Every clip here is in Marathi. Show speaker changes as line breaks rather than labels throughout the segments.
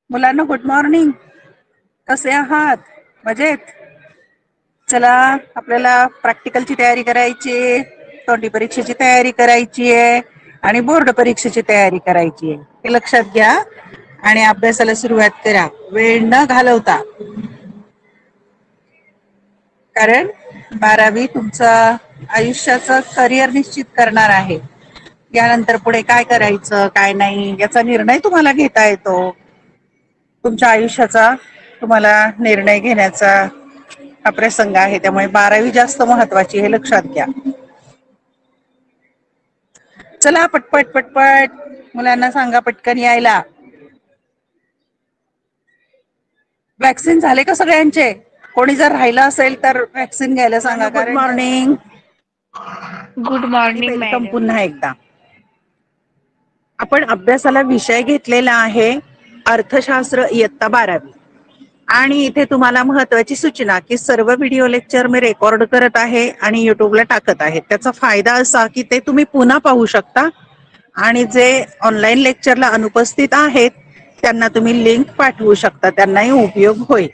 मुलांना गुड मॉर्निंग. कसे आहात? मजेत? चला, आपल्याला प्रॅक्टिकलची तयारी करायची, तोंडी परीक्षेची तयारी करायची आहे आणि बोर्ड परीक्षेची तयारी करायची आहे. हे लक्षात घ्या आणि अभ्यासाला सुरुवात करा, वेळ न घालवता. कारण 12वी तुमचं आयुष्याचं करिअर निश्चित करणार आहे. यानंतर पुढे काय करायचं काय नाही याचा निर्णय तुम्हाला घेता येतो. तुमच्या आयुष्याचा तुम्हाला निर्णय घेण्याचा हा प्रसंग आहे. त्यामुळे 12वी जास्त महत्वाची, हे लक्षात घ्या. चला पटपट पटपट मुलांना सांगा पटकन यायला. वॅक्सिन झाले का सगळ्यांचे? कोणी जर राहिलं असेल तर वॅक्सिन घ्यायला सांगा. Good morning.
गुड
आणि
मॉर्निंग
वेलकम
मॅडम.
पुन्हा एकदा. आपण अभ्यासाला विषय घेतलेला आहे अर्थशास्त्र इयत्ता 12वी. आणि इथे तुम्हाला महत्वाची सूचना की सर्व व्हिडिओ लेक्चर मी रेकॉर्ड करत आहे आणि युट्यूबला टाकत आहे. त्याचा फायदा असा की ते तुम्ही पुन्हा पाहू शकता आणि जे ऑनलाईन लेक्चरला अनुपस्थित आहेत त्यांना तुम्ही लिंक पाठवू शकता, त्यांनाही उपयोग होईल.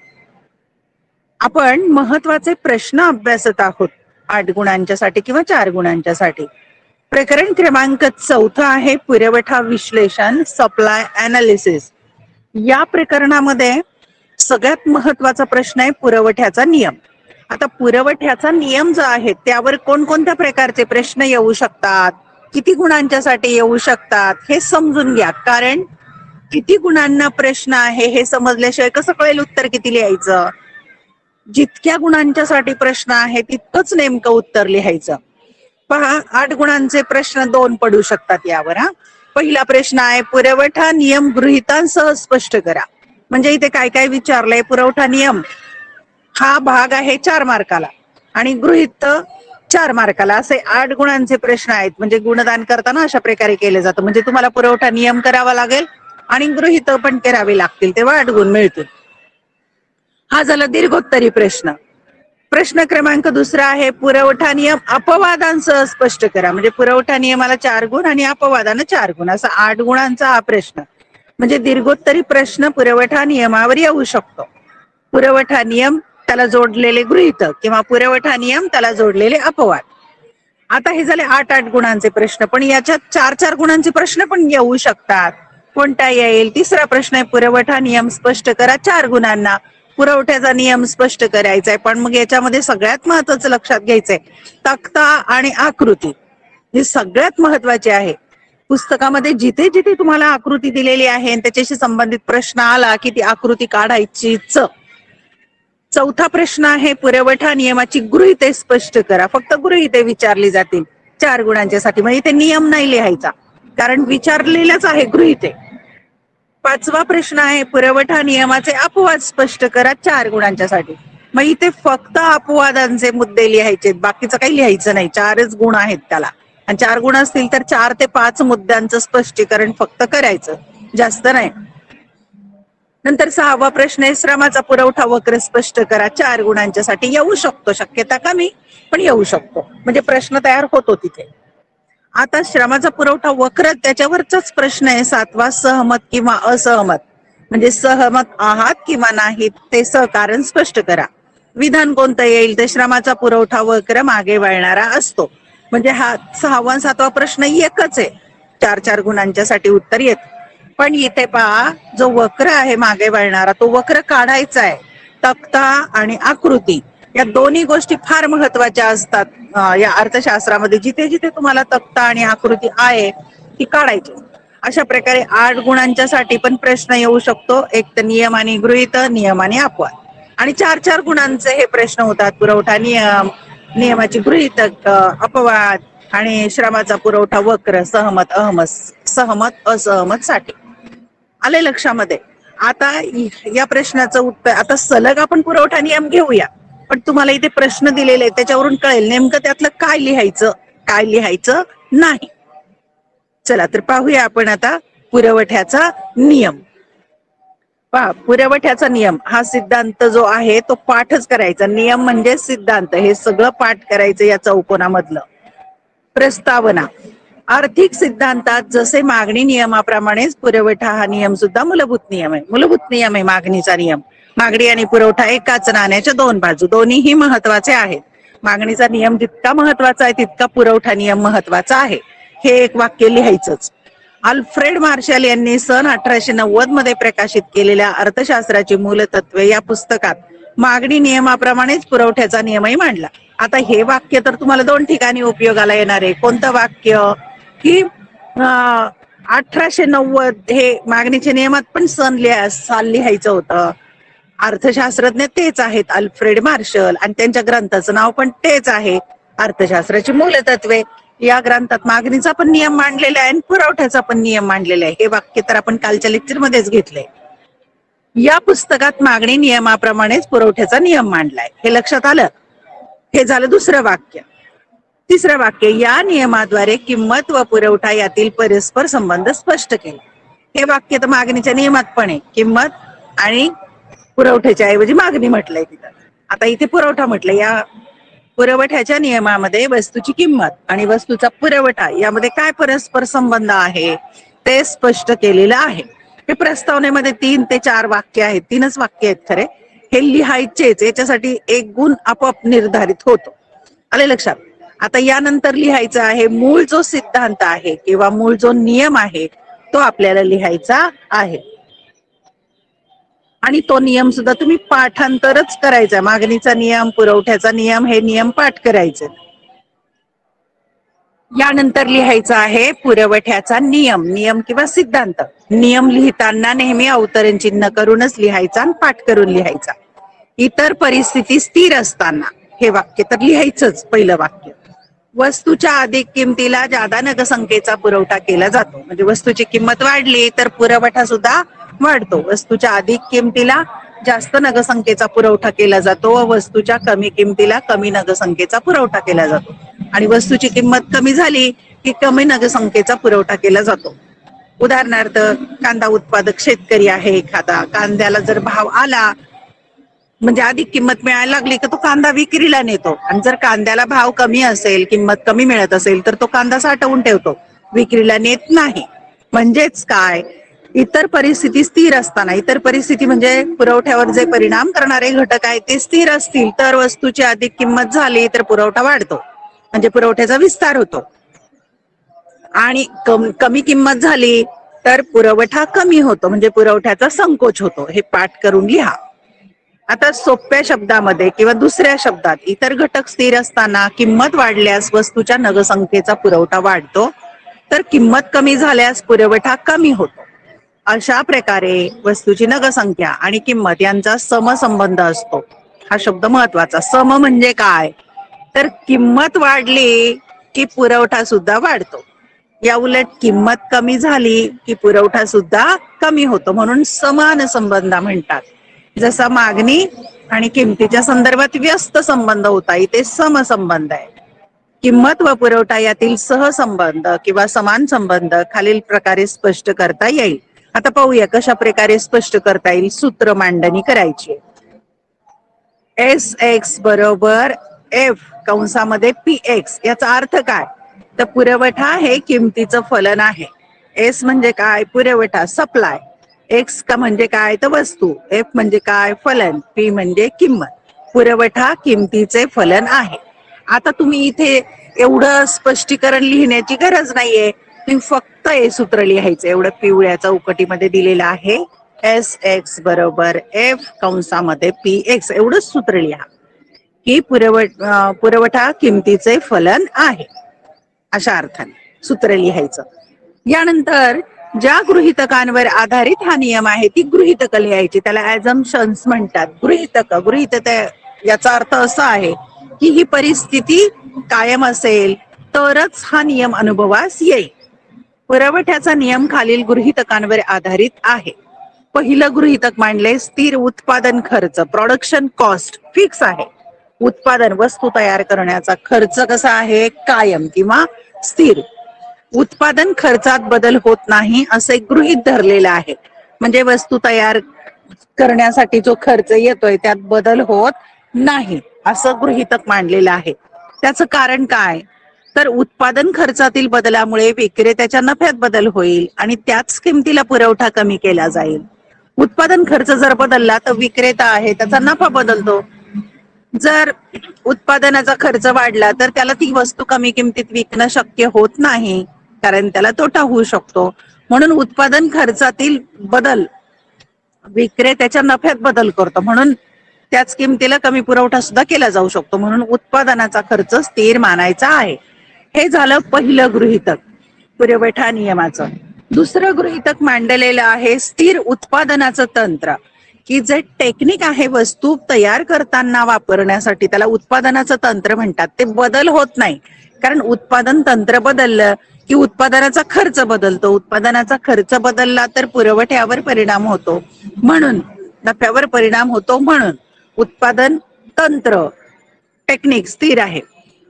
आपण महत्वाचे प्रश्न अभ्यासत आहोत 8 गुणांच्यासाठी किंवा 4 गुणांच्यासाठी. प्रकरण क्रमांक 4 आहे पुरवठा विश्लेषण, सप्लाय अनालिसिस. या प्रकरणामध्ये सगळ्यात महत्वाचा प्रश्न आहे पुरवठ्याचा नियम. आता पुरवठ्याचा नियम जो आहे त्यावर कोणकोणत्या प्रकारचे प्रश्न येऊ शकतात, किती गुणांच्यासाठी येऊ शकतात हे समजून घ्या. कारण किती गुणांना प्रश्न आहे हे समजल्याशिवाय कसं कळेल उत्तर किती लिहायचं. जितक्या गुणांच्यासाठी प्रश्न आहे तितकंच नेमकं उत्तर लिहायचं. पहा, 8 गुणांचे प्रश्न 2 पडू शकतात यावर. पहिला प्रश्न आहे पुरवठा नियम गृहीतांसह स्पष्ट करा. म्हणजे इथे काय काय विचारलंय. पुरवठा नियम हा भाग आहे 4 मार्काला आणि गृहीत 4 मार्काला. असे 8 गुणांचे प्रश्न आहेत. म्हणजे गुणदान करताना अशा प्रकारे केले जातं. म्हणजे तुम्हाला पुरवठा नियम करावा लागेल आणि गृहीत पण करावी लागतील, तेव्हा 8 गुण मिळतील. हा झाला दीर्घोत्तरी प्रश्न. प्रश्न क्रमांक 2 आहे पुरवठा नियम अपवादांसह स्पष्ट करा. म्हणजे पुरवठा नियमाला 4 गुण आणि अपवादानं 4 गुण, असा 8 गुणांचा हा प्रश्न. म्हणजे दीर्घोत्तरी प्रश्न पुरवठा नियमावर येऊ शकतो. पुरवठा नियम त्याला जोडलेले गृहीत किंवा पुरवठा नियम त्याला जोडलेले अपवाद. आता हे झाले 8 गुणांचे प्रश्न. पण याच्यात 4 गुणांचे प्रश्न पण येऊ शकतात. कोणता येईल? तिसरा प्रश्न आहे पुरवठा नियम स्पष्ट करा 4 गुणांना. पुरवठ्याचा नियम स्पष्ट करायचा आहे. पण मग याच्यामध्ये सगळ्यात महत्वाचं लक्षात घ्यायचंय तक्ता आणि आकृती. हे सगळ्यात महत्वाचे आहे. पुस्तकामध्ये जिथे जिथे तुम्हाला आकृती दिलेली आहे आणि त्याच्याशी संबंधित प्रश्न आला की ती आकृती काढायचीच. चौथा प्रश्न आहे पुरवठा नियमाची गृहीते स्पष्ट करा. फक्त गृहीते विचारली जातील 4 गुणांच्यासाठी. म्हणजे इथे नियम नाही लिहायचा, कारण विचारलेलाच आहे गृहीते. 5वा प्रश्न आहे पुरवठा नियमाचे अपवाद स्पष्ट करा 4 गुणांच्यासाठी. मग इथे फक्त अपवादांचे मुद्दे लिहायचे, बाकीचं काही लिहायचं नाही. 4च गुण आहेत त्याला आणि 4 गुण असतील तर 4 ते 5 मुद्द्यांचं स्पष्टीकरण फक्त करायचं, जास्त नाही. नंतर 6वा प्रश्न आहे श्रमाचा पुरवठा वक्र स्पष्ट करा 4 गुणांच्यासाठी. येऊ शकतो, शक्यता कमी पण येऊ शकतो. म्हणजे प्रश्न तयार होतो तिथे. आता श्रमाचा पुरवठा वक्र त्याच्यावरचाच प्रश्न आहे 7वा सहमत किंवा असहमत. म्हणजे सहमत आहात किंवा नाहीत ते सहकारण स्पष्ट करा. विधान कोणतं येईल? तर श्रमाचा पुरवठा वक्र मागे वळणारा असतो. म्हणजे हा 6वा 7वा प्रश्न एकच आहे, 4 गुणांच्यासाठी उत्तर येत. पण इथे पहा, जो वक्र आहे मागे वळणारा तो वक्र काढायचा आहे. तक्ता आणि आकृती या दोन्ही गोष्टी फार महत्वाच्या असतात या अर्थशास्त्रामध्ये. जिथे जिथे तुम्हाला तक्ता आणि आकृती आहे ती काढायची. अशा प्रकारे 8 गुणांच्यासाठी पण प्रश्न येऊ शकतो. एक तर नियम आणि गृहीत, नियम आणि अपवाद. आणि 4 गुणांचे हे प्रश्न होतात पुरवठा नियम, नियमाची गृहीतक, अपवाद आणि श्रमाचा पुरवठा वक्र सहमत असहमत साठी. आले लक्षामध्ये? आता या प्रश्नाचं उत्तर, आता सलग आपण पुरवठा नियम घेऊया, पण तुम्हाला इथे प्रश्न दिलेले त्याच्यावरून कळेल नेमकं त्यातलं काय लिहायचं काय लिहायचं नाही. चला तर पाहूया आपण आता पुरवठ्याचा नियम. पहा, पुरवठ्याचा नियम हा सिद्धांत जो आहे तो पाठच करायचा. नियम म्हणजे सिद्धांत, हे सगळं पाठ करायचं या चौकोनामधलं. प्रस्तावना. आर्थिक सिद्धांतात जसे मागणी नियमाप्रमाणेच पुरवठा हा नियम सुद्धा मूलभूत नियम आहे. मूलभूत नियम आहे मागणीचा नियम. मागणी आणि पुरवठा एकाच नाण्याच्या दोन बाजू, दोन्हीही महत्वाचे आहेत. मागणीचा नियम जितका महत्वाचा आहे तितका पुरवठा नियम महत्वाचा आहे. हे एक वाक्य लिहायचंच. अल्फ्रेड मार्शल यांनी सन 1890 मध्ये प्रकाशित केलेल्या अर्थशास्त्राची मूलतत्वे या पुस्तकात मागणी नियमाप्रमाणेच पुरवठ्याचा नियमही मांडला. आता हे वाक्य तर तुम्हाला दोन ठिकाणी उपयोगाला येणार आहे. कोणतं वाक्य की 1890 हे मागणीच्या नियमात पण साल लिहायचं होतं. अर्थशास्त्रज्ञ तेच आहेत अल्फ्रेड मार्शल, आणि त्यांच्या ग्रंथाचं नाव पण तेच आहे, अर्थशास्त्राची मूलतत्वे. या ग्रंथात मागणीचा पण नियम मांडलेला आहे आणि पुरवठ्याचा पण नियम मांडलेला आहे. हे वाक्य तर आपण कालच्या लेक्चर मध्येच घेतलंय. या पुस्तकात मागणी नियमाप्रमाणेच पुरवठ्याचा नियम मांडलाय, हे लक्षात आलं. हे झालं दुसरं वाक्य. तिसरं वाक्य, या नियमाद्वारे किंमत व पुरवठा यातील परस्पर संबंध स्पष्ट केले. हे वाक्य तर मागणीच्या नियमात पण आहे. किंमत आणि पुरवठ्याच्या ऐवजी मागणी म्हटलंय तिथं. आता इथे पुरवठा म्हटलं. या पुरवठ्याच्या नियमामध्ये वस्तूची किंमत आणि वस्तूचा पुरवठा यामध्ये काय परस्पर संबंध आहे ते स्पष्ट केलेलं आहे. हे प्रस्तावनेमध्ये 3 ते 4 वाक्य आहेत. 3च वाक्य आहेत खरे. हे लिहायचेच, याच्यासाठी एक गुण आपोआप निर्धारित होतो. आले लक्षात. आता यानंतर लिहायचं आहे मूळ जो सिद्धांत आहे किंवा मूळ जो नियम आहे तो आपल्याला लिहायचा आहे. आणि तो नियम सुद्धा तुम्ही पाठांतरच करायचा. मागणीचा नियम, पुरवठ्याचा नियम, हे नियम पाठ करायचे. यानंतर लिहायचा आहे पुरवठ्याचा नियम. नियम किंवा सिद्धांत. नियम लिहिताना नेहमी अवतरण चिन्ह करूनच लिहायचा आणि पाठ करून लिहायचा. इतर परिस्थिती स्थिर असताना, हे वाक्य तर लिहायचंच. पहिलं वाक्य, वस्तूच्या अधिक किमतीला जादा नगसंख्येचा पुरवठा केला जातो. म्हणजे वस्तूची किंमत वाढली तर पुरवठा सुद्धा वाढतो. वस्तूच्या अधिक किमतीला जास्त नगसंख्येचा पुरवठा केला जातो व वस्तूच्या कमी किमतीला कमी नगसंख्येचा पुरवठा केला जातो. आणि वस्तूची किंमत कमी झाली की कमी नगसंख्येचा पुरवठा केला जातो. उदाहरणार्थ, कांदा उत्पादक शेतकरी आहे एखादा, कांद्याला जर भाव आला म्हणजे अधिक किंमत मिळायला लागली तर तो कांदा विक्रीला नेतो. आणि जर कांद्याला भाव कमी असेल, किंमत कमी मिळत असेल तर तो कांदा साठवून ठेवतो, विक्रीला नेत नाही. म्हणजेच काय, इतर परिस्थिती स्थिर असताना, इतर परिस्थिती म्हणजे पुरवठ्यावर जे परिणाम करणारे घटक आहेत ते स्थिर असतील तर वस्तूची अधिक किंमत झाली तर पुरवठा वाढतो, म्हणजे पुरवठ्याचा विस्तार होतो. आणि कमी किंमत झाली तर पुरवठा कमी होतो, म्हणजे पुरवठ्याचा संकोच होतो. हे पाठ करून लिहा. आता सोप्या शब्दामध्ये किंवा दुसऱ्या शब्दात, इतर घटक स्थिर असताना किंमत वाढल्यास वस्तूच्या नगसंख्येचा पुरवठा वाढतो, तर किंमत कमी झाल्यास पुरवठा कमी होतो. अशा प्रकारे वस्तूची नगसंख्या आणि किंमत यांचा समसंबंध असतो. हा शब्द महत्वाचा. सम म्हणजे काय, तर किंमत वाढली की पुरवठा सुद्धा वाढतो. या उलट किंमत कमी झाली की पुरवठा सुद्धा कमी होतो. म्हणून समान संबंध म्हणतात. जसा मागणी आणि किमतीच्या संदर्भात व्यस्त संबंध होता, इथे समसंबंध आहे. किंमत व पुरवठा यातील सहसंबंध किंवा समान संबंध खालील प्रकारे स्पष्ट करता येईल. आता पाहूया कशा प्रकारे स्पष्ट करता येईल. सूत्र मांडणी करायची. SX बरोबर F कंसामध्ये PX, याचा अर्थ काय, तर पुरवठा हे किमतीचं फलन आहे. S म्हणजे काय, पुरवठा, सप्लाय. X का म्हणजे काय, तर वस्तू. F म्हणजे काय, फलन. P म्हणजे किंमत. पुरवठा किमतीचे फलन आहे. आता तुम्ही इथे एवढं स्पष्टीकरण लिहिण्याची गरज नाहीये. तुम्ही फक्त हे सूत्र लिहायचं. एवढं पिवळ्या चौकटीमध्ये दिलेलं आहे. SX बरोबर F कंसामध्ये PX, एवढंच सूत्र लिहा की पुरवठा किमतीचे फलन आहे, अशा अर्थाने सूत्र लिहायचं. यानंतर ज्या गृहीतकांवर आधारित हा नियम आहे ती गृहीतक लिहायची. त्याला ॲझम्पशन्स म्हणतात. गृहीतक याचा अर्थ असा आहे की ही परिस्थिती कायम असेल तरच हा नियम अनुभवास येईल. पुरवठ्याचा नियम खालील गृहीतकांवर आधारित आहे. पहिलं गृहीतक मांडले, स्थिर उत्पादन खर्च, प्रोडक्शन कॉस्ट फिक्स आहे. उत्पादन, वस्तू तयार करण्याचा खर्च कसा आहे, कायम किंवा स्थिर. उत्पादन खर्चात बदल होत नाही असे गृहीत धरलेलं आहे. म्हणजे वस्तू तयार करण्यासाठी जो खर्च येतोय त्यात बदल होत नाही असं गृहीतक मांडलेलं आहे. त्याचं कारण काय, तर उत्पादन खर्चातील बदलामुळे विक्रेत्याच्या नफ्यात बदल होईल आणि त्याच किमतीला पुरवठा कमी केला जाईल. उत्पादन खर्च जर बदलला तर विक्रेता आहे त्याचा नफा बदलतो. जर उत्पादनाचा खर्च वाढला तर त्याला ती वस्तू कमी किमतीत विकणं शक्य होत नाही, कारण त्याला तोटा होऊ शकतो. म्हणून उत्पादन खर्चातील बदल विक्रेत्याच्या नफ्यात बदल करतो, म्हणून त्याच किमतीला कमी पुरवठा सुद्धा केला जाऊ शकतो. म्हणून उत्पादनाचा खर्च स्थिर मानायचा आहे. हे झालं पहिलं गृहीतक पुरवठा नियमाचं. दुसरं गृहीतक मांडलेलं आहे स्थिर उत्पादनाचं तंत्र, की जे टेक्निक आहे वस्तू तयार करताना वापरण्यासाठी त्याला उत्पादनाचं तंत्र म्हणतात. ते बदल होत नाही, कारण उत्पादन तंत्र बदललं की उत्पादनाचा खर्च बदलतो. उत्पादनाचा खर्च बदलला तर पुरवठ्यावर परिणाम होतो, म्हणून नफ्यावर परिणाम होतो. म्हणून उत्पादन तंत्र टेक्निक स्थिर आहे.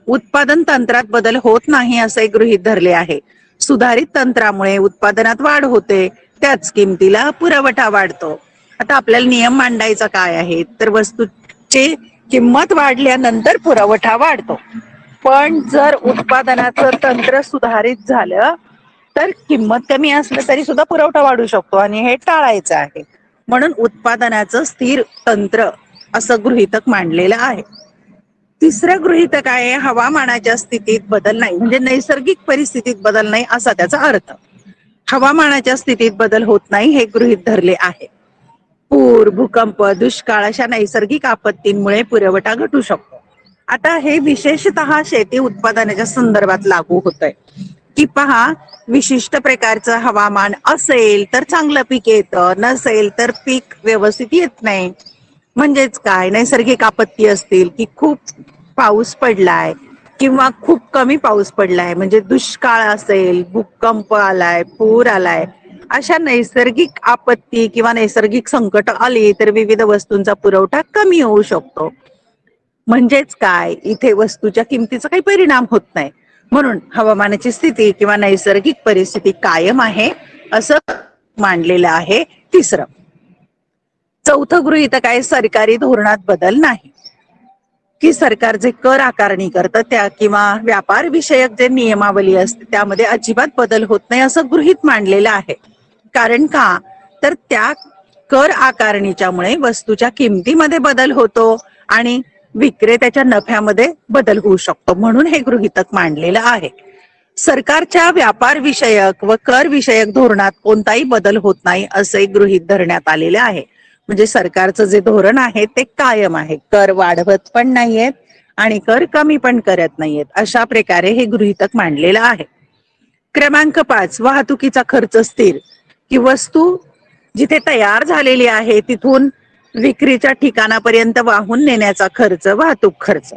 उत्पादन तंत्रात बदल होत नाही असे गृहीत धरले आहे. सुधारित तंत्रामुळे उत्पादनात वाढ होते, त्याच किमतीला पुरवठा वाढतो. आता आपल्याला नियम मांडायचा काय आहे, तर वस्तूची किंमत वाढल्यानंतर पुरवठा वाढतो. पण जर उत्पादनाचं तंत्र सुधारित झालं तर किंमत कमी असलं तरी सुद्धा पुरवठा वाढू शकतो आणि हे टाळायचं आहे. म्हणून उत्पादनाचं स्थिर तंत्र असं गृहीतक मांडलेलं आहे. तिसरं गृहीतक आहे हवामानाच्या स्थितीत बदल नाही, म्हणजे नैसर्गिक परिस्थितीत बदल नाही असा त्याचा अर्थ. हवामानाच्या स्थितीत बदल होत नाही हे गृहीत धरले आहे. पूर, भूकंप, दुष्काळ अशा नैसर्गिक आपत्तींमुळे पुरवठा घटू शकतो. आता हे विशेषतः शेती उत्पादनाच्या संदर्भात लागू होतंय, की पहा विशिष्ट प्रकारचं हवामान असेल तर चांगलं पीक येतं, नसेल तर पीक व्यवस्थित येत नाही. म्हणजेच काय, नैसर्गिक आपत्ती असतील की खूप पाऊस पडलाय किंवा खूप कमी पाऊस पडलाय, म्हणजे दुष्काळ असेल, भूकंप आलाय, पूर आलाय, अशा नैसर्गिक आपत्ती किंवा नैसर्गिक संकट आली तर विविध वस्तूंचा पुरवठा कमी होऊ शकतो. म्हणजेच काय, इथे वस्तूच्या किमतीचा काही परिणाम होत नाही. म्हणून हवामानाची स्थिती किंवा नैसर्गिक परिस्थिती कायम आहे असं मानलेलं आहे. तिसरं चौथं गृहीतक आहे सरकारी धोरणात बदल नाही, की सरकार जे कर आकारणी करतं त्या किंवा व्यापार विषयक जे नियमावली असते त्यामध्ये अजिबात बदल होत नाही असं गृहीत मांडलेलं आहे. कारण का, तर त्या कर आकारणीच्यामुळे वस्तूच्या किमतीमध्ये बदल होतो आणि विक्रेत्याच्या नफ्यामध्ये बदल होऊ शकतो, म्हणून हे गृहीतक मांडलेलं आहे. सरकारच्या व्यापार विषयक व कर विषयक धोरणात कोणताही बदल होत नाही असे गृहीत धरण्यात आलेले आहे. म्हणजे सरकारचं जे धोरण आहे ते कायम आहे, कर वाढवत पण नाहीयेत आणि कर कमी पण करत नाहीयेत, अशा प्रकारे हे गृहीतक मांडलेलं आहे. क्रमांक 5 वाहतुकीचा खर्च स्थिर, की वस्तू जिथे तयार झालेली आहे तिथून विक्रीच्या ठिकाणापर्यंत वाहून नेण्याचा खर्च वाहतूक खर्च.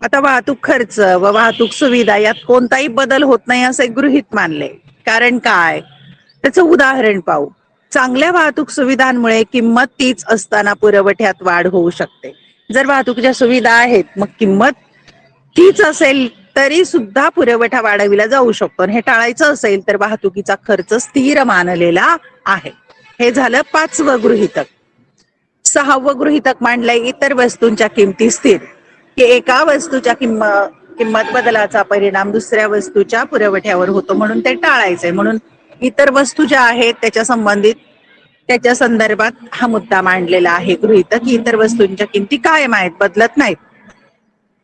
आता वाहतूक खर्च व वाहतूक सुविधा यात कोणताही बदल होत नाही असे गृहीत मानले. कारण काय, त्याचं उदाहरण पाहू. चांगल्या वाहतूक सुविधांमुळे किंमत तीच असताना पुरवठ्यात वाढ होऊ शकते. जर वाहतुकीच्या सुविधा आहेत मग किंमत तीच असेल तरी सुद्धा पुरवठा वाढविला जाऊ शकतो. आणि हे टाळायचं असेल तर वाहतुकीचा खर्च स्थिर मानलेला आहे. हे झालं 5वं गृहीतक. 6वं गृहीतक मांडलंय इतर वस्तूंच्या किमती स्थिर, की एका वस्तूच्या किंमत बदलाचा परिणाम दुसऱ्या वस्तूच्या पुरवठ्यावर होतो, म्हणून ते टाळायचंय. म्हणून इतर वस्तू ज्या आहेत त्याच्या संदर्भात हा मुद्दा मांडलेला आहे गृहीतक, की इतर वस्तूंच्या किमती कायम आहेत, बदलत नाहीत.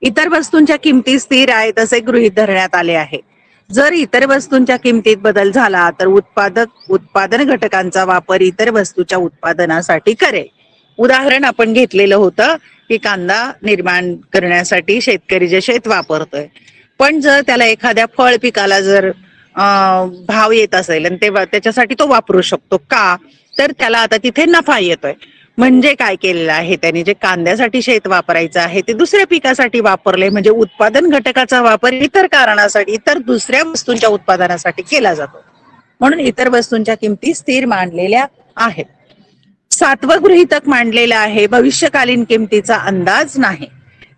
इतर वस्तूंच्या किमती स्थिर आहेत असे गृहीत धरण्यात आले आहे. जर इतर वस्तूंच्या किमतीत बदल झाला तर उत्पादन घटकांचा वापर इतर वस्तूच्या उत्पादनासाठी करेल. उदाहरण आपण घेतलेलं होतं की कांदा निर्माण करण्यासाठी शेतकरी जे शेत वापरतोय, पण जर त्याला एखाद्या फळ पिकाला जर भाव येत असेल आणि तेव्हा त्याच्यासाठी तो वापरू शकतो का, तर त्याला आता तिथे नफा येतोय. म्हणजे काय केलेलं आहे त्याने, जे कांद्यासाठी शेत वापरायचं आहे ते दुसऱ्या पिकासाठी वापरले. म्हणजे उत्पादन घटकाचा वापर इतर कारणासाठी, इतर दुसऱ्या वस्तूंच्या उत्पादनासाठी केला जातो, म्हणून इतर वस्तूंच्या किमती स्थिर मानलेल्या आहेत. 7वं गृहीतक मांडलेलं आहे भविष्यकालीन किमतीचा अंदाज नाही,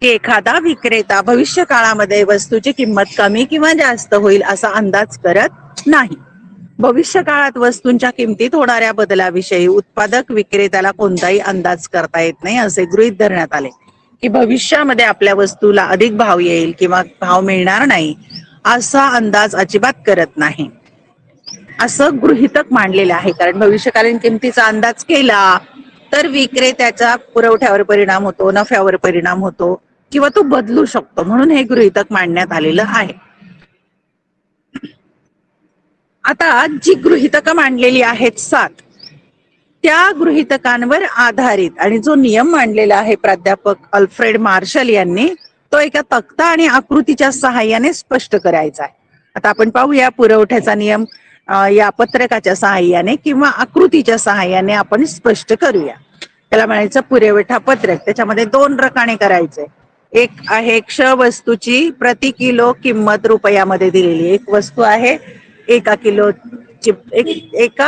की एखादा विक्रेता भविष्य काळामध्ये वस्तूची किंमत कमी किंवा जास्त होईल असा अंदाज करत नाही. भविष्य काळात वस्तूंच्या किमतीत होणाऱ्या बदलाविषयी उत्पादक विक्रेत्याला कोणताही अंदाज करता येत नाही असे गृहीत धरण्यात आले, की भविष्यामध्ये आपल्या वस्तूला अधिक भाव येईल किंवा भाव मिळणार नाही असा अंदाज अजिबात करत नाही, असं गृहीतक मांडलेलं आहे. कारण भविष्यकालीन किमतीचा अंदाज केला तर विक्रेत्याच्या पुरवठ्यावर परिणाम होतो, नफ्यावर परिणाम होतो किंवा तो बदलू शकतो, म्हणून हे गृहीतक मांडण्यात आलेलं आहे. आता जी गृहीतकं मांडलेली आहेत 7, त्या गृहीतकांवर आधारित आणि जो नियम मांडलेला आहे प्राध्यापक अल्फ्रेड मार्शल यांनी, तो एका तक्ता आणि आकृतीच्या सहाय्याने स्पष्ट करायचा आहे. आता आपण पाहूया पुरवठ्याचा नियम या पत्रकाच्या सहाय्याने किंवा आकृतीच्या सहाय्याने आपण स्पष्ट करूया. त्याला म्हणायचं पुरवठा पत्रक. त्याच्यामध्ये 2 रकाने करायचे. एक आहे क्ष वस्तूची प्रति किलो किंमत रुपयामध्ये दिलेली, एक वस्तू आहे 1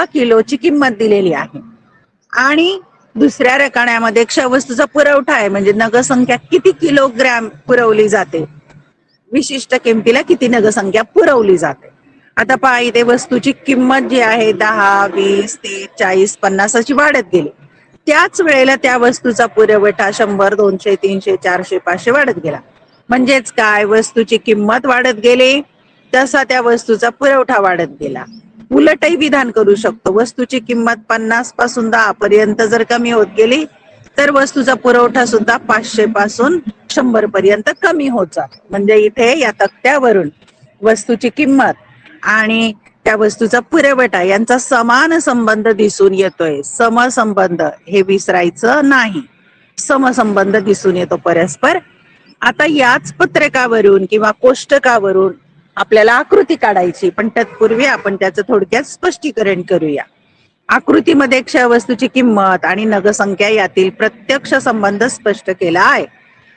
किलोची किंमत दिलेली आहे, आणि दुसऱ्या रकान्यामध्ये क्ष वस्तूचा पुरवठा आहे, म्हणजे नगसंख्या किती किलोग्रॅम पुरवली जाते, विशिष्ट किमतीला किती नगसंख्या पुरवली जाते. आता पहा, इथे वस्तूची किंमत जी आहे 10, 20, 30, 40, 50 अशी वाढत गेली. त्याच वेळेला त्या वस्तूचा पुरवठा 100, 200, 300, 400, 500 वाढत गेला. म्हणजेच काय, वस्तूची किंमत वाढत गेली तसा त्या वस्तूचा पुरवठा वाढत गेला. उलटही विधान करू शकतो. वस्तूची किंमत 50 पासून 10 पर्यंत जर कमी होत गेली तर वस्तूचा पुरवठा सुद्धा 500 पासून 100 पर्यंत कमी होत जातो. म्हणजे इथे या तक्त्यावरून वस्तूची किंमत आणि त्या वस्तूचा पुरवठा यांचा समान संबंध दिसून येतोय. समसंबंध हे विसरायचं नाही, समसंबंध दिसून येतो परस्पर. आता याच पत्रकावरून किंवा कोष्टकावरून आपल्याला आकृती काढायची, पण तत्पूर्वी आपण त्याचं थोडक्यात स्पष्टीकरण करूया. आकृतीमध्ये क्ष वस्तूची किंमत आणि नगसंख्या यातील प्रत्यक्ष संबंध स्पष्ट केला आहे.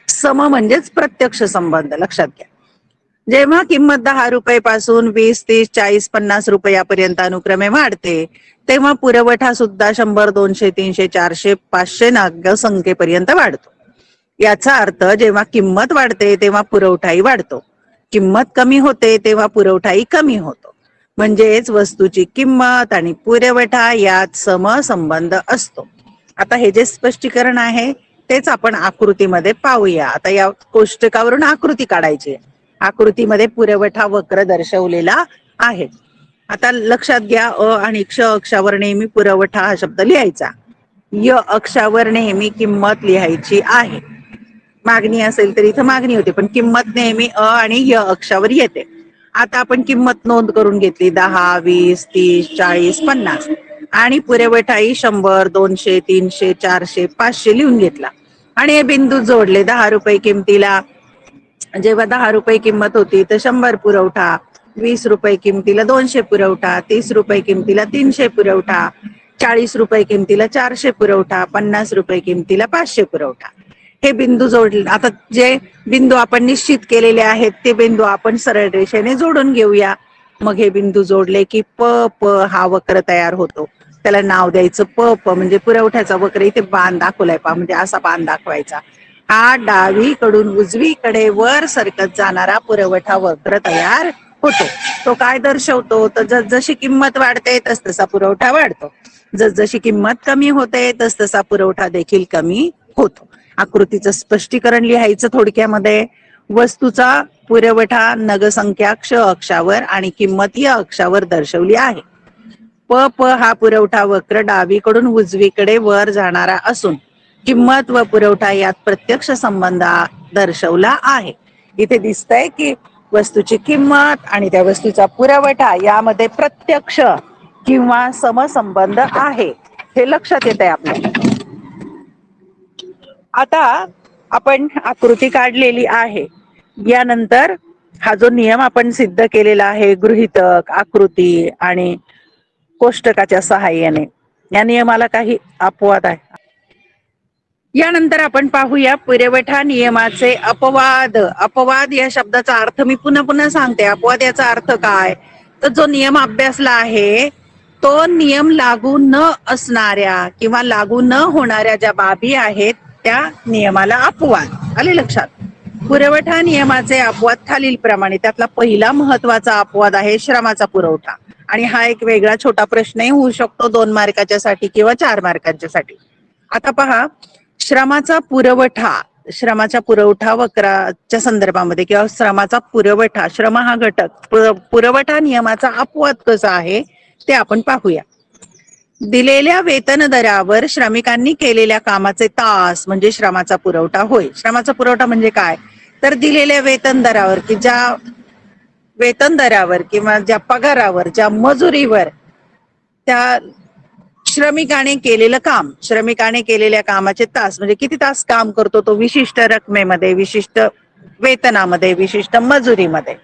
सम म्हणजेच प्रत्यक्ष संबंध. लक्षात घ्या, जेव्हा किंमत 10 रुपये पासून 20, 30, 40, 50 रुपयापर्यंत अनुक्रमे वाढते, तेव्हा पुरवठा सुद्धा 100, 200, 300, 400, 500 नगसंख्येपर्यंत वाढतो. याचा अर्थ जेव्हा किंमत वाढते तेव्हा पुरवठाही वाढतो, किंमत कमी होते तेव्हा पुरवठाही कमी होतो. म्हणजेच वस्तूची किंमत आणि पुरवठा यात समसंबंध असतो. आता हे जे स्पष्टीकरण आहे तेच आपण आकृतीमध्ये पाहूया. आता या कोष्टकावरून आकृती काढायची. आकृतीमध्ये पुरवठा वक्र दर्शवलेला आहे. आता लक्षात घ्या, अ आणि क्ष अक्षावर नेहमी पुरवठा हा शब्द लिहायचा, य अक्षावर नेहमी किंमत लिहायची आहे. मागणी असेल तर इथं मागणी होते, पण किंमत नेहमी अ आणि य अक्षावर येते. आता आपण किंमत नोंद करून घेतली 10, 20, 30, 40, 50 आणि पुरवठाही 100, 200, 300, 400, 500 लिहून घेतला आणि हे बिंदू जोडले. 10 रुपये किमतीला जेव्हा 10 रुपये किंमत होती तर 100 पुरवठा, 20 रुपये किमतीला 200 पुरवठा, 30 रुपये किमतीला 300 पुरवठा, 40 रुपये किमतीला 400 पुरवठा, 50 रुपये किमतीला 500 पुरवठा. हे बिंदू जोडले. आता जे बिंदू आपण निश्चित केलेले आहेत ते बिंदू आपण सरळ रेषेने जोडून घेऊया. मग हे बिंदू जोडले की प प हा वक्र तयार होतो. त्याला नाव द्यायचं प प, म्हणजे पुरवठ्याचा वक्र. इथे बाण दाखवलाय पहा, म्हणजे असा बाण दाखवायचा. हा डावीकडून उजवीकडे वर सरकत जाणारा पुरवठा वक्र तयार होतो. तो काय दर्शवतो, तर जसजशी किंमत वाढते तसतसा पुरवठा वाढतो, जसजशी किंमत कमी होते तसतसा पुरवठा देखील कमी होतो. आकृतीचं स्पष्टीकरण लिहायचं थोडक्यामध्ये. वस्तूचा पुरवठा नगसंख्या क्ष अक्षावर आणि किंमत या अक्षावर दर्शवली आहे. प प हा पुरवठा वक्र डावीकडून उजवीकडे वर जाणारा असून किंमत व पुरवठा यात प्रत्यक्ष संबंध दर्शवला आहे. इथे दिसतंय की वस्तूची किंमत आणि त्या वस्तूचा पुरवठा यामध्ये प्रत्यक्ष किंवा समसंबंध आहे, हे लक्षात येत आहे आपल्याला. आता आपण आकृती काढलेली आहे. यानंतर हा जो नियम आपण सिद्ध केलेला आहे, गृहीतक, आकृती आणि कोष्टकाच्या सहाय्याने, या नियमाला काही अपवाद आहे. यानंतर आपण पाहूया पुरवठा नियमाचे अपवाद. अपवाद या शब्दाचा अर्थ मी पुन्हा पुन्हा सांगते. अपवाद याचा अर्थ काय, तर जो नियम अभ्यासला आहे तो नियम लागू न असणाऱ्या किंवा लागू न होणाऱ्या ज्या बाबी आहेत त्या नियमाला अपवाद. आले लक्षात. पुरवठा नियमाचे अपवाद खालील प्रमाणे. त्यातला पहिला महत्वाचा अपवाद आहे श्रमाचा पुरवठा, आणि हा एक वेगळा छोटा प्रश्नही होऊ शकतो 2 मार्काच्या साठी किंवा 4 मार्कांच्या साठी. आता पहा, श्रमाचा पुरवठा श्रमाच्या पुरवठा वक्राच्या संदर्भामध्ये किंवा श्रमाचा पुरवठा, श्रम हा घटक, पुरवठा नियमाचा अपवाद कसा आहे ते आपण पाहूया. दिलेल्या वेतन दरावर श्रमिकांनी केलेल्या कामाचे तास म्हणजे श्रमाचा पुरवठा होय. श्रमाचा पुरवठा म्हणजे काय, तर दिलेल्या वेतन दरावर की ज्या वेतन दरावर किंवा ज्या पगारावर, ज्या मजुरीवर त्या श्रमिकाने केलेलं काम, श्रमिकाने केलेल्या कामाचे तास म्हणजे किती तास काम करतो तो विशिष्ट रकमेमध्ये, विशिष्ट वेतनामध्ये, विशिष्ट मजुरीमध्ये,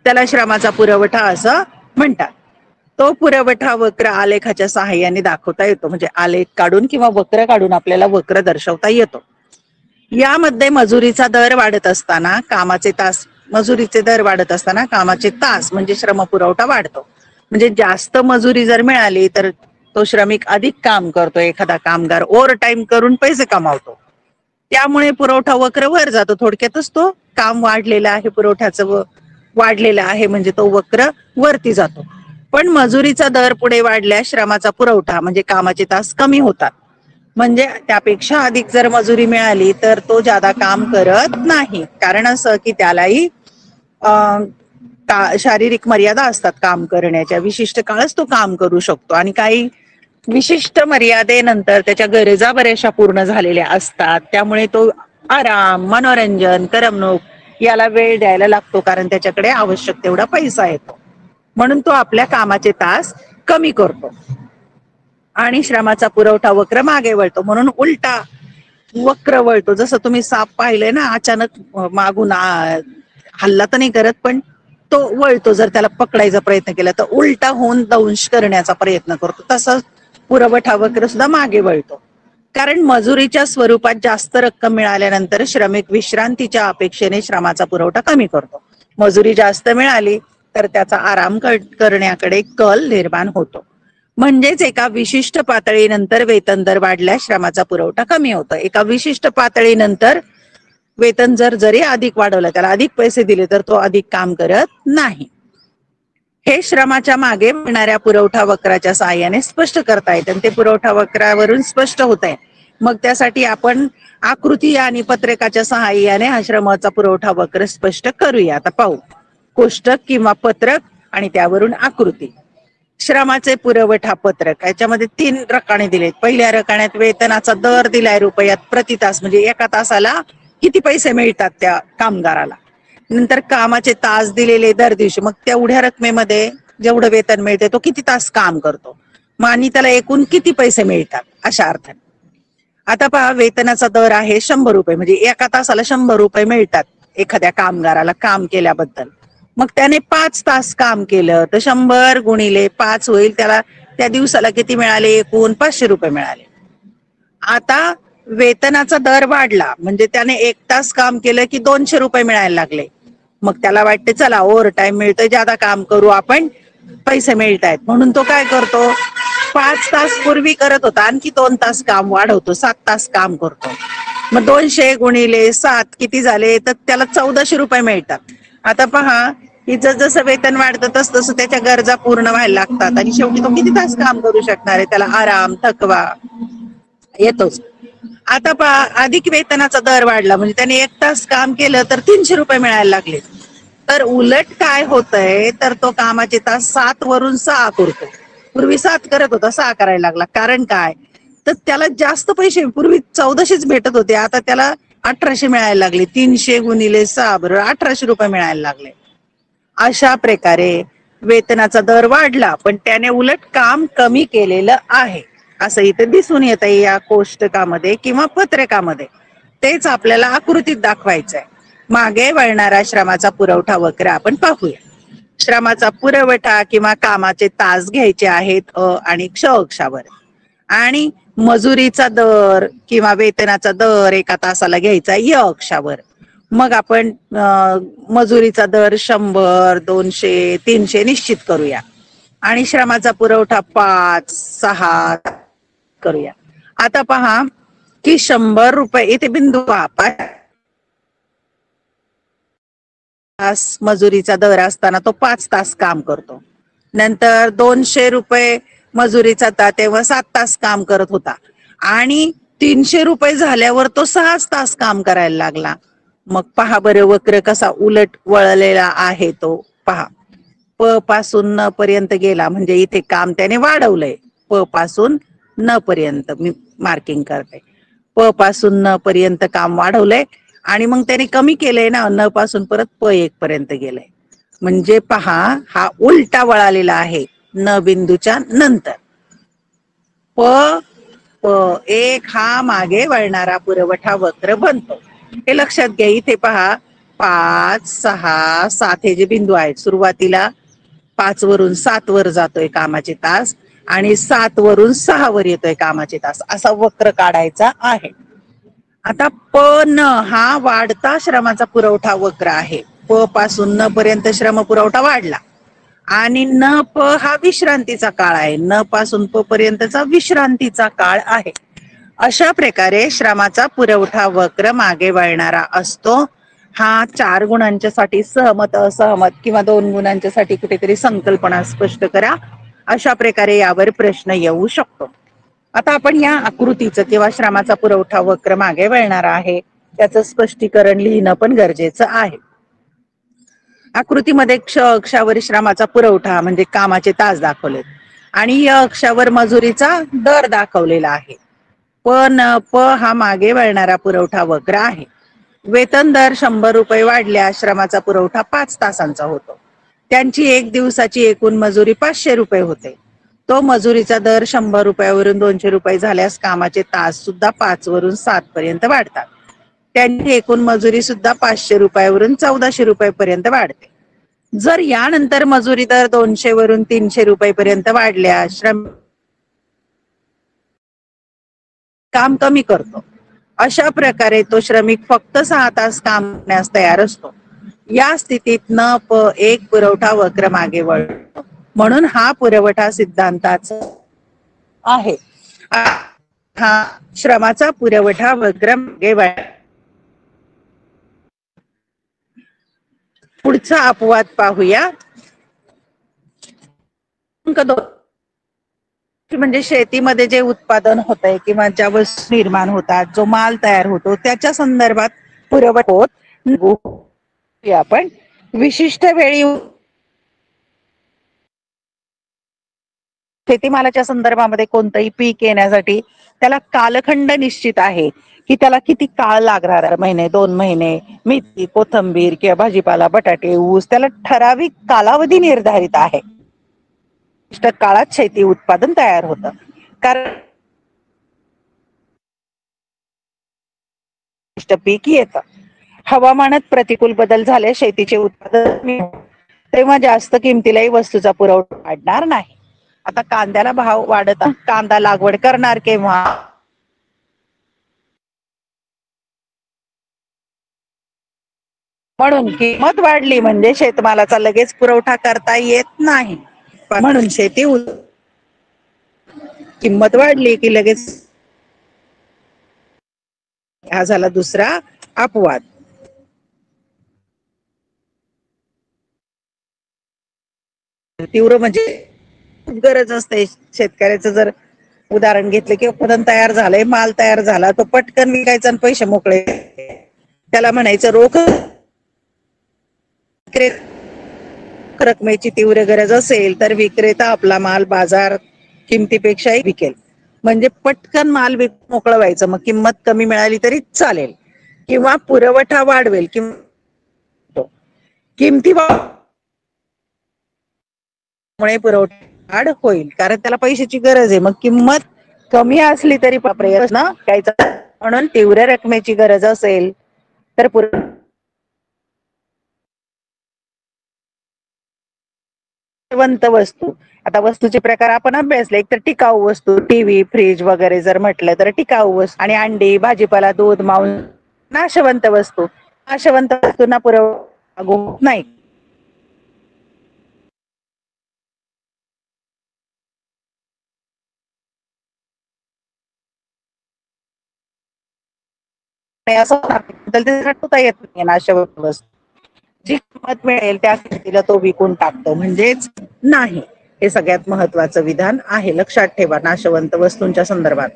त्याला श्रमाचा पुरवठा असं म्हणतात. तो पुरवठा वक्र आलेखाच्या सहाय्याने दाखवता येतो. म्हणजे आलेख काढून किंवा वक्र काढून आपल्याला वक्र दर्शवता येतो. यामध्ये मजुरीचा दर वाढत असताना कामाचे तास, मजुरीचे दर वाढत असताना कामाचे तास म्हणजे श्रम पुरवठा वाढतो. म्हणजे जास्त मजुरी जर मिळाली तर तो श्रमिक अधिक काम करतो, एखादा कामगार ओव्हर टाइम करून पैसे कमावतो, त्यामुळे पुरवठा वक्र वर जातो. थोडक्यातच तो काम वाढलेला आहे, पुरवठ्याचं वाढलेलं आहे म्हणजे तो वक्र वरती जातो. पण मजुरीचा दर पुढे वाढल्यास श्रमाचा पुरवठा म्हणजे कामाचे तास कमी होतात. म्हणजे त्यापेक्षा अधिक जर मजुरी मिळाली तर तो जादा काम करत नाही. कारण असं की त्यालाही शारीरिक मर्यादा असतात काम करण्याच्या, विशिष्ट काळच तो काम करू शकतो आणि काही विशिष्ट मर्यादेनंतर त्याच्या गरजा बऱ्याचशा पूर्ण झालेल्या असतात. त्यामुळे तो आराम, मनोरंजन, करमणूक याला वेळ द्यायला लागतो, कारण त्याच्याकडे आवश्यक तेवढा पैसा येतो. म्हणून तो आपल्या कामाचे तास कमी करतो आणि श्रमाचा पुरवठा वक्र मागे वळतो. म्हणून उलटा वक्र वळतो. जसं तुम्ही साप पाहिलंय ना, अचानक मागून हल्ला तर नाही करत पण तो वळतो. जर त्याला पकडायचा प्रयत्न केला तर उलटा होऊन दंश करण्याचा प्रयत्न करतो. तसंच पुरवठा वक्र सुद्धा मागे वळतो. कारण मजुरीच्या स्वरूपात जास्त रक्कम मिळाल्यानंतर श्रमिक विश्रांतीच्या अपेक्षेने श्रमाचा पुरवठा कमी करतो. मजुरी जास्त मिळाली तर त्याचा आराम करण्याकडे कल निर्माण होतो. म्हणजेच एका विशिष्ट पातळीनंतर वेतन दर वाढल्यास श्रमाचा पुरवठा कमी होतो. एका विशिष्ट पातळीनंतर वेतन जरी अधिक वाढवलं, त्याला अधिक पैसे दिले तर तो अधिक काम करत नाही. हे श्रमाच्या मागे मिळणाऱ्या पुरवठा वक्राच्या सहाय्याने स्पष्ट करता येते. ते पुरवठा वक्रावरून स्पष्ट होत आहे. मग त्यासाठी आपण आकृती आणि पत्रकाच्या सहाय्याने हा श्रमाचा पुरवठा वक्र स्पष्ट करूया. आता पाहू. कोष्टक किंवा पत्रक आणि त्यावरून आकृती. श्रमाचे पुरवठा पत्रक, याच्यामध्ये 3 रकाने दिलेत. पहिल्या रकान्यात वेतनाचा दर दिलाय रुपयात प्रति तास, म्हणजे एका तासाला किती पैसे मिळतात त्या कामगाराला. नंतर कामाचे तास दिलेले दर दिवशी, मग तेवढ्या रकमेमध्ये जेवढं वेतन मिळते तो किती तास काम करतो, मग आणि त्याला एकूण किती पैसे मिळतात अशा अर्थाने. आता पहा, वेतनाचा दर आहे 100 रुपये, म्हणजे एका तासाला 100 रुपये मिळतात एखाद्या कामगाराला काम केल्याबद्दल. मग त्याने 5 तास काम केलं तर 100 गुणिले 5 होईल. त्याला त्या दिवसाला किती मिळाले, एकूण 500 रुपये मिळाले. आता वेतनाचा दर वाढला म्हणजे त्याने 1 तास काम केलं की 200 रुपये मिळायला लागले. मग त्याला वाटते चला ओव्हर टाइम मिळतोय, ज्यादा काम करू आपण, पैसे मिळतायत, म्हणून तो काय करतो, 5 तास पूर्वी करत होता आणखी 2 तास काम वाढवतो, 7 तास काम करतो. मग 200 गुणिले 7 किती झाले, तर त्याला 1400 रुपये मिळतात. आता पहा, की जसं वेतन वाढतं तसं त्याच्या गरजा पूर्ण व्हायला लागतात आणि शेवटी तो किती तास काम करू शकणार आहे, त्याला आराम, थकवा येतोच. आता पहा, अधिक वेतनाचा दर वाढला म्हणजे त्याने 1 तास काम केलं तर 300 रुपये मिळायला लागले. तर उलट काय होतंय, तर तो कामाचे तास 7 वरून 6 करतो. पूर्वी 7 करत होता, 6 करायला लागला. कारण काय, तर त्याला जास्त पैसे, पूर्वी 1400च भेटत होते, आता त्याला 1800 मिळायला लागले. 300 गुणिले 6 बरोबर 1800 रुपये मिळायला लागले. अशा प्रकारे वेतनाचा दर वाढला पण त्याने उलट काम कमी केलेलं आहे, असं इथे दिसून येत आहे या कोष्टकामध्ये किंवा पत्रकामध्ये. तेच आपल्याला आकृतीत दाखवायचंय. मागे वळणारा श्रमाचा पुरवठा वक्र आपण पाहूया. श्रमाचा पुरवठा किंवा कामाचे तास घ्यायचे आहेत आणि क्ष अक्षावर, आणि मजुरीचा दर किंवा वेतनाचा दर एका तासाला घ्यायचा य अक्षावर. मग आपण मजुरीचा दर 100, 200, 300 निश्चित करूया आणि श्रमाचा पुरवठा 5, 6 करूया. आता पहा की 100 रुपये इथे बिंदू तास मजुरीचा दर असताना तो 5 तास काम करतो. नंतर 200 रुपये मजुरीचा तेव्हा 7 तास काम करत होता आणि ₹300 झाल्यावर तो 6 तास काम करायला लागला. मग पहा बरं वक्र कसा उलट वळलेला आहे तो पहा. प पासून न पर्यंत गेला म्हणजे इथे काम त्याने वाढवलंय. प पासून न पर्यंत मी मार्किंग करते. प पासून न पर्यंत काम वाढवलंय आणि मग त्याने कमी केलंय ना, न पासून परत प1 पर्यंत गेलंय. म्हणजे पहा हा उलटा वळालेला आहे न बिंदूच्या नंतर. प1 हा मागे वळणारा पुरवठा वक्र बनतो. हे लक्षात घ्या. इथे पहा 5, 6, 7 हे जे बिंदू आहेत. सुरुवातीला 5 वरून 7 वर जातोय कामाचे तास आणि 7 वरून 6 वर येतोय कामाचे तास, असा वक्र काढायचा आहे. आता प न हा वाढता श्रमाचा पुरवठा वक्र आहे. प पासून न पर्यंत श्रम पुरवठा वाढला आणि न प हा विश्रांतीचा काळ आहे. न पासून प पर्यंतचा विश्रांतीचा काळ आहे. अशा प्रकारे श्रमाचा पुरवठा वक्र मागे वळणारा असतो. हा 4 गुणांच्या साठी सहमत, असहमत किंवा 2 गुणांच्या साठी कुठेतरी संकल्पना स्पष्ट करा. अशा प्रकारे यावर प्रश्न येऊ शकतो. आता आपण या आकृतीचं किंवा श्रमाचा पुरवठा वक्र मागे वळणारा आहे त्याचं स्पष्टीकरण लिहिणं पण गरजेचं आहे. आकृतीमध्ये क्ष अक्षावर श्रमाचा पुरवठा म्हणजे कामाचे तास दाखवलेत आणि य अक्षावर मजुरीचा दर दाखवलेला आहे. प हा मागे वळणारा पुरवठा वक्र आहे. वेतन दर ₹100 वाढल्यास श्रमाचा पुरवठा 5 तासांचा होतो. त्यांची 1 दिवसाची एकूण मजुरी ₹500 होते. तो मजुरीचा दर ₹100 वरून ₹200 झाल्यास कामाचे तास सुद्धा 5 वरून 7 पर्यंत वाढतात. त्यांची एकूण मजुरी सुद्धा ₹500 वरून ₹1400 पर्यंत वाढते. जर यानंतर मजुरी दर 200 वरून ₹300 पर्यंत वाढल्यास श्रम काम कमी करतो. अशा प्रकारे तो श्रमिक फक्त 6 तास काम करण्यास तयार असतो. या स्थितीत न प 1 पुरवठा वक्र मागे वळतो. म्हणून हा पुरवठा सिद्धांताचा आहे. हा श्रमाचा पुरवठा वक्र मागे वळ. पुढचा अपवाद पाहूया. म्हणजे शेतीमध्ये जे उत्पादन होत आहे किंवा ज्या वस्तू निर्माण होतात, जो माल तयार होतो त्याच्या संदर्भात पुरवठा होत. आपण विशिष्ट वेळी शेतीमालाच्या संदर्भामध्ये कोणतंही पीक येण्यासाठी त्याला कालखंड निश्चित आहे की त्याला किती काळ लागणार, महिने 2 महिने. मेथी, कोथंबीर किंवा भाजीपाला, बटाटे, ऊस त्याला ठराविक कालावधी निर्धारित आहे. काळात शेती उत्पादन तयार होतं. कारण पीक येतं. हवामानात प्रतिकूल बदल झाले शेतीचे उत्पादन तेव्हा जास्त किमतीलाही वस्तूचा पुरवठा वाढणार नाही. आता कांद्याला भाव वाढत, कांदा लागवड करणार केव्हा? म्हणून किंमत वाढली म्हणजे शेतमालाचा लगेच पुरवठा करता येत नाही. म्हणून शेती किंमत वाढली की लगेच. हा झाला दुसरा अपवाद. तीव्र म्हणजे खूप गरज असते शेतकऱ्याचं. जर उदाहरण घेतलं की उत्पादन तयार झालंय, माल तयार झाला, तो पटकन विकायचा आणि पैसे मोकळे, त्याला म्हणायचं रोख रकमेची तीव्र गरज असेल तर विक्रेता आपला माल बाजार किमतीपेक्षाही विकेल. म्हणजे पटकन माल मोकळं व्हायचं. मग किंमत कमी मिळाली तरी चालेल किंवा पुरवठा वाढवेल किंवा किमती मुळे पुरवठा वाढ होईल कारण त्याला पैशाची गरज आहे. मग किंमत कमी असली तरी प्रयत्न घ्यायचा. म्हणून तीव्र रकमेची गरज असेल तर नाशवंत वस्तू. आता वस्तूचे प्रकार आपण अभ्यासले. एक तर टिकाऊ वस्तू, टीव्ही, फ्रीज वगैरे जर म्हटलं तर टिकाऊ वस्तू, आणि अंडी, भाजीपाला, दूध, मांस नाशवंत वस्तू. नाशवंत वस्तूंना पुरवठा होत नाही. असं हटवता येत नाही. नाशवंत वस्तू जी किंमत मिळेल त्या किमतीला तो विकून टाकतो म्हणजेच नाही. हे सगळ्यात महत्वाचं विधान आहे, लक्षात ठेवा नाशवंत वस्तूंच्या संदर्भात.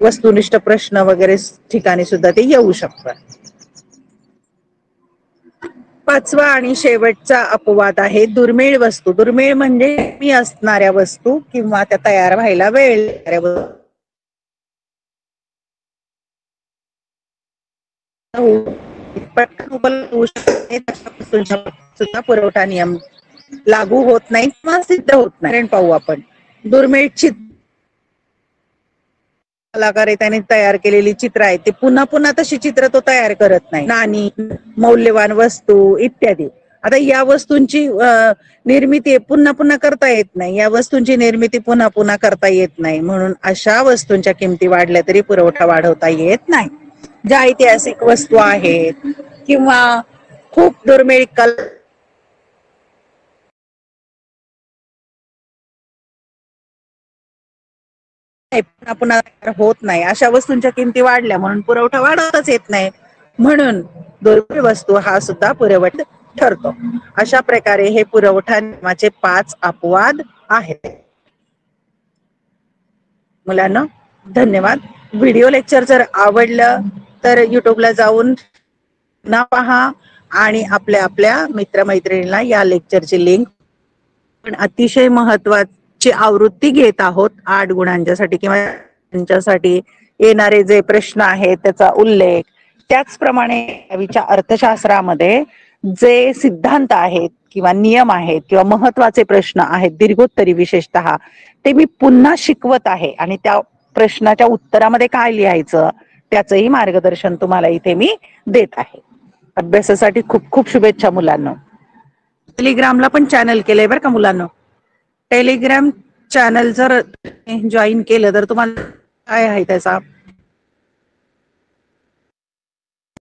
वस्तुनिष्ठ प्रश्न वगैरे ठिकाणी सुद्धा ते येऊ शकतात. पाचवा आणि शेवटचा अपवाद आहे दुर्मिळ वस्तू. दुर्मिळ म्हणजे कमी असणाऱ्या वस्तू किंवा त्या तयार व्हायला वेळ लागणाऱ्या वस्तू. पटकन उपलब्ध होऊ शकते सुद्धा पुरवठा नियम लागू होत नाही किंवा सिद्ध होत नाही. पाहू आपण दुर्मिळ चित्र. कलाकार त्याने तयार केलेली चित्र आहेत ते पुन्हा पुन्हा तशी चित्र तो तयार करत नाही. नाणी, मौल्यवान वस्तू इत्यादी. आता या वस्तूंची निर्मिती पुन्हा पुन्हा करता येत नाही. या वस्तूंची निर्मिती पुन्हा पुन्हा करता येत नाही, म्हणून अशा वस्तूंच्या किमती वाढल्या तरी पुरवठा वाढवता येत नाही. ज्या ऐतिहासिक वस्तू आहेत किंवा खूप दुर्मिळ पुन्हा पुन्हा होत नाही, अशा वस्तूंच्या किमती वाढल्या म्हणून पुरवठा वाढवताच येत नाही, म्हणून दुर्मिळ वस्तू हा सुद्धा पुरवठा ठरतो. अशा प्रकारे हे पुरवठा नियमाचे 5 अपवाद आहेत. मुलांना धन्यवाद. व्हिडिओ लेक्चर जर आवडलं तर युट्यूबला जाऊन ना पहा आणि आपल्या मित्रमैत्रिणींना या लेक्चरची लिंक. पण अतिशय महत्वाची आवृत्ती घेत आहोत 8 गुणांच्यासाठी किंवा त्यांच्यासाठी येणारे जे प्रश्न आहेत त्याचा उल्लेख. त्याचप्रमाणे अर्थशास्त्रामध्ये जे सिद्धांत आहेत किंवा नियम आहेत किंवा महत्वाचे प्रश्न आहेत दीर्घोत्तरी विशेषतः ते मी पुन्हा शिकवत आहे आणि त्या प्रश्नाच्या उत्तरामध्ये काय लिहायचं त्याचंही मार्गदर्शन तुम्हाला इथे मी देत आहे. अभ्यासासाठी खूप खूप शुभेच्छा मुलांना. टेलिग्रामला पण चॅनल केलंय बरं का मुलांना. टेलिग्राम चॅनल जर जॉईन केलं तर तुम्हाला काय आहे त्याचा